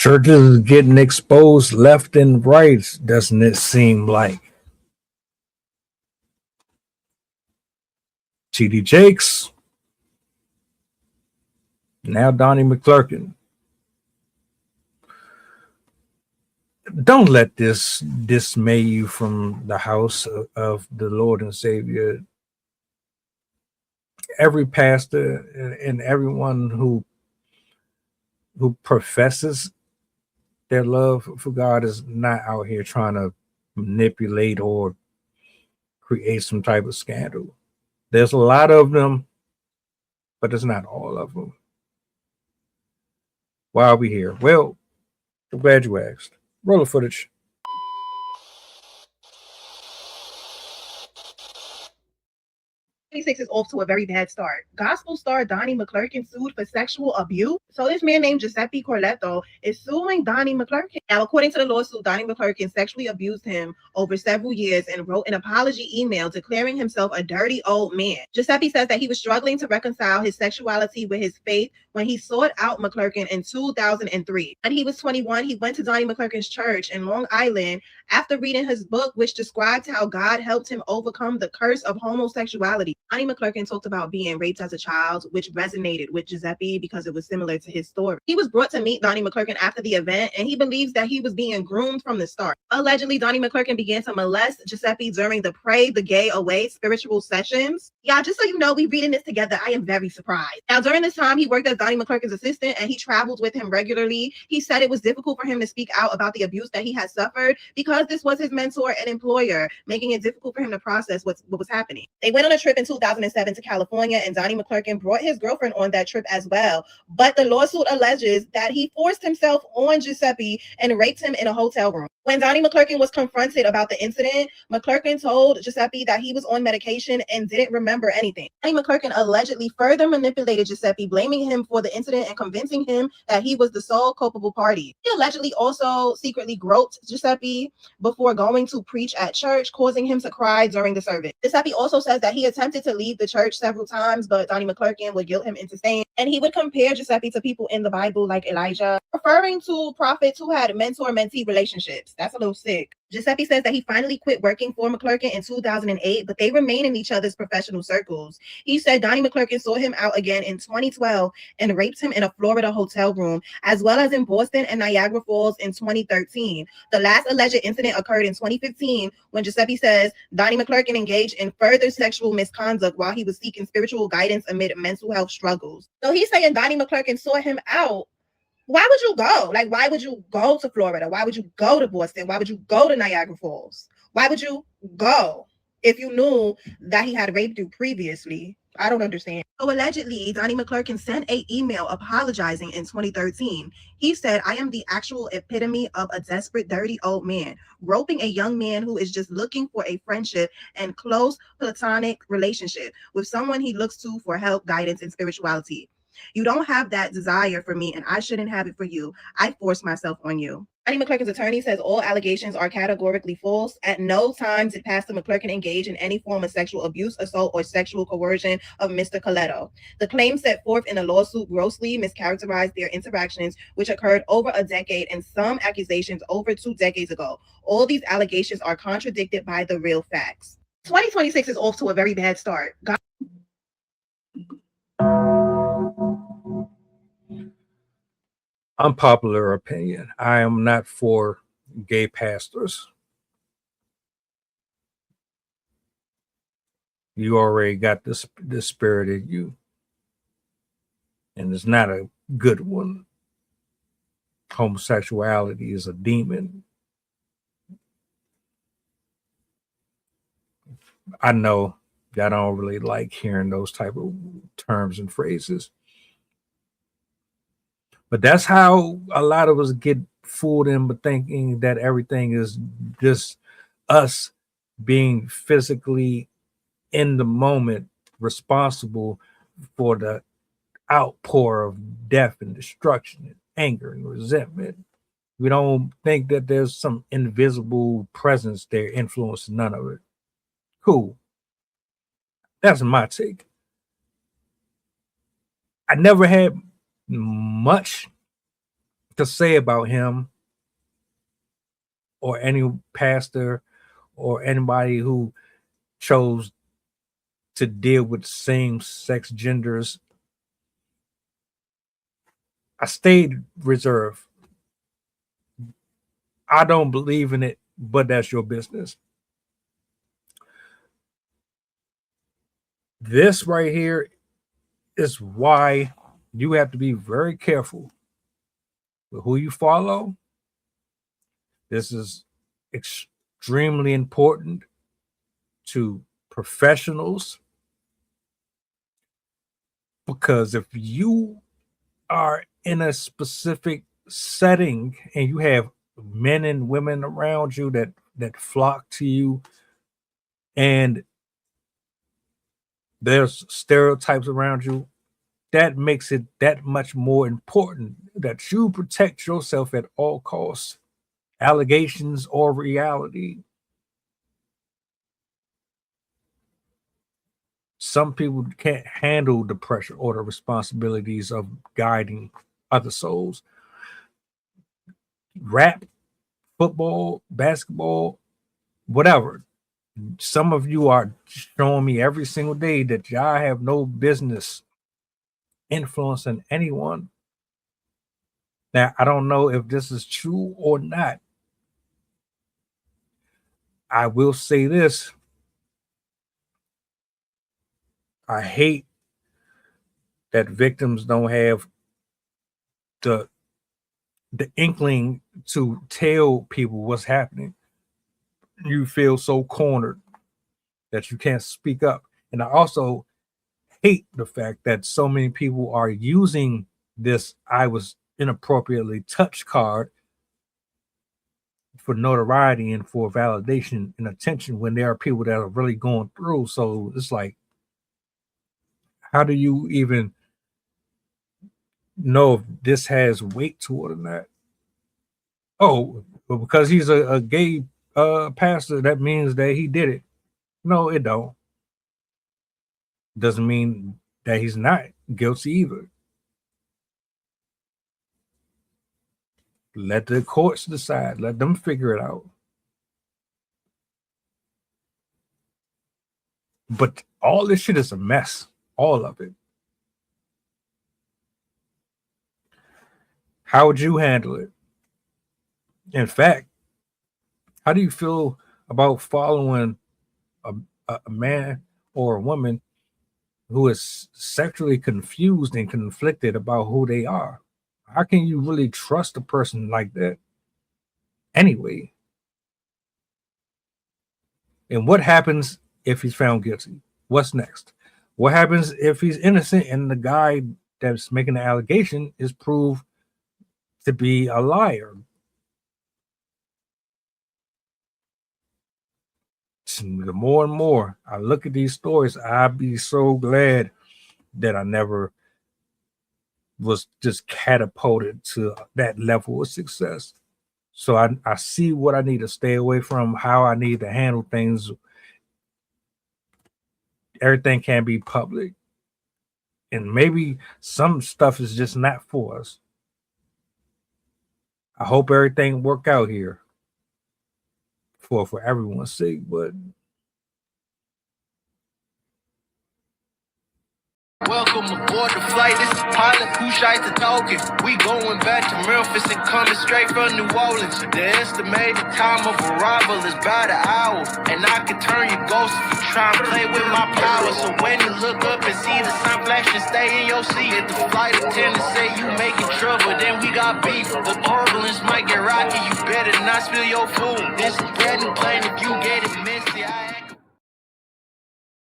Churches getting exposed left and right, doesn't it seem like? T.D. Jakes, now Donnie McClurkin. Don't let this dismay you from the house of the Lord and Savior. Every pastor and everyone who professes their love for God is not out here trying to manipulate or create some type of scandal. There's a lot of them, but it's not all of them. Why are we here? Well, I'm glad you asked. Roll the footage. 26 is off to a very bad start. Gospel star Donnie McClurkin sued for sexual abuse. So this man named Giuseppe Corletto is suing Donnie McClurkin. Now, according to the lawsuit, Donnie McClurkin sexually abused him over several years and wrote an apology email declaring himself a dirty old man. Giuseppe says that he was struggling to reconcile his sexuality with his faith when he sought out McClurkin in 2003. When he was 21, he went to Donnie McClurkin's church in Long Island after reading his book, which described how God helped him overcome the curse of homosexuality. Donnie McClurkin talked about being raped as a child, which resonated with Giuseppe because it was similar to his story. He was brought to meet Donnie McClurkin after the event, and he believes that he was being groomed from the start. Allegedly, Donnie McClurkin began to molest Giuseppe during the Pray the Gay Away spiritual sessions. Yeah, just so you know, we reading this together. I am very surprised. Now, during this time, he worked as Donnie McClurkin's assistant, and he traveled with him regularly. He said it was difficult for him to speak out about the abuse that he had suffered because this was his mentor and employer, making it difficult for him to process what was happening. They went on a trip in 2007 to California, and Donnie McClurkin brought his girlfriend on that trip as well. But the lawsuit alleges that he forced himself on Giuseppe and raped him in a hotel room. When Donnie McClurkin was confronted about the incident, McClurkin told Giuseppe that he was on medication and didn't remember anything. Donnie McClurkin allegedly further manipulated Giuseppe, blaming him for the incident and convincing him that he was the sole culpable party. He allegedly also secretly groped Giuseppe before going to preach at church, causing him to cry during the service. Giuseppe also says that he attempted to leave the church several times, but Donnie McClurkin would guilt him into staying, and he would compare Giuseppe to people in the Bible like Elijah, referring to prophets who had mentor-mentee relationships. That's a little sick. Giuseppe says that he finally quit working for McClurkin in 2008, but they remain in each other's professional circles. He said Donnie McClurkin saw him out again in 2012 and raped him in a Florida hotel room, as well as in Boston and Niagara Falls in 2013. The last alleged incident occurred in 2015 when Giuseppe says Donnie McClurkin engaged in further sexual misconduct while he was seeking spiritual guidance amid mental health struggles. So he's saying Donnie McClurkin saw him out. Why would you go? Like, why would you go to Florida? Why would you go to Boston? Why would you go to Niagara Falls? Why would you go if you knew that he had raped you previously? I don't understand. So allegedly, Donnie McClurkin sent an email apologizing in 2013. He said, I am the actual epitome of a desperate, dirty old man, groping a young man who is just looking for a friendship and close platonic relationship with someone he looks to for help, guidance, and spirituality. You don't have that desire for me, and I shouldn't have it for you. I forced myself on you. Donnie McClurkin's attorney says all allegations are categorically false. At no time did Pastor McClurkin engage in any form of sexual abuse, assault, or sexual coercion of Mr. Corletto. The claims set forth in the lawsuit grossly mischaracterized their interactions, which occurred over a decade, and some accusations over 2 decades ago. All these allegations are contradicted by the real facts. 2026 is off to a very bad start. Unpopular opinion. I am not for gay pastors. You already got this spirit in you, and it's not a good one. Homosexuality is a demon. I know that I don't really like hearing those type of terms and phrases. But that's how a lot of us get fooled into thinking that everything is just us being physically in the moment responsible for the outpour of death and destruction and anger and resentment. We don't think that there's some invisible presence there influencing none of it. Cool. That's my take. I never had much to say about him or any pastor or anybody who chose to deal with same-sex genders. I stayed reserved. I don't believe in it, but that's your business. This right here is why you have to be very careful with who you follow. This is extremely important to professionals, because if you are in a specific setting and you have men and women around you that flock to you, and there's stereotypes around you, that makes it that much more important that you protect yourself at all costs, allegations or reality. Some people can't handle the pressure or the responsibilities of guiding other souls. Rap, football, basketball, whatever. Some of you are showing me every single day that y'all have no business influencing anyone. Now, I don't know if this is true or not. I will say this. I hate that victims don't have the inkling to tell people what's happening. You feel so cornered that you can't speak up. And I also hate the fact that so many people are using this "I was inappropriately touched" card for notoriety and for validation and attention when there are people that are really going through. So it's like, how do you even know if this has weight to it or not? Oh, but because he's a gay pastor, that means that he did it. No, it don't. Doesn't mean that he's not guilty either. Let the courts decide. Let them figure it out. But all this shit is a mess. All of it. How would you handle it? In fact, how do you feel about following a man or a woman who is sexually confused and conflicted about who they are? How can you really trust a person like that anyway? And what happens if he's found guilty? What's next? What happens if he's innocent and the guy that's making the allegation is proved to be a liar? The more and more I look at these stories, I'd be so glad that I never was just catapulted to that level of success. So I see what I need to stay away from, how I need to handle things. Everything can be public. And maybe some stuff is just not for us. I hope everything work out here for everyone's sake, but welcome aboard the flight. This is pilot who shies to talking. We going back to Memphis and coming straight from New Orleans. The estimated time of arrival is about an hour, and I can turn your ghost if you try and play with my power. So when you look up and see the sun flashing, stay in your seat. If the flight attendant say you making trouble, then we got beef. The turbulence might get rocky. You better not spill your food. This is bread and plain. If you get it messy,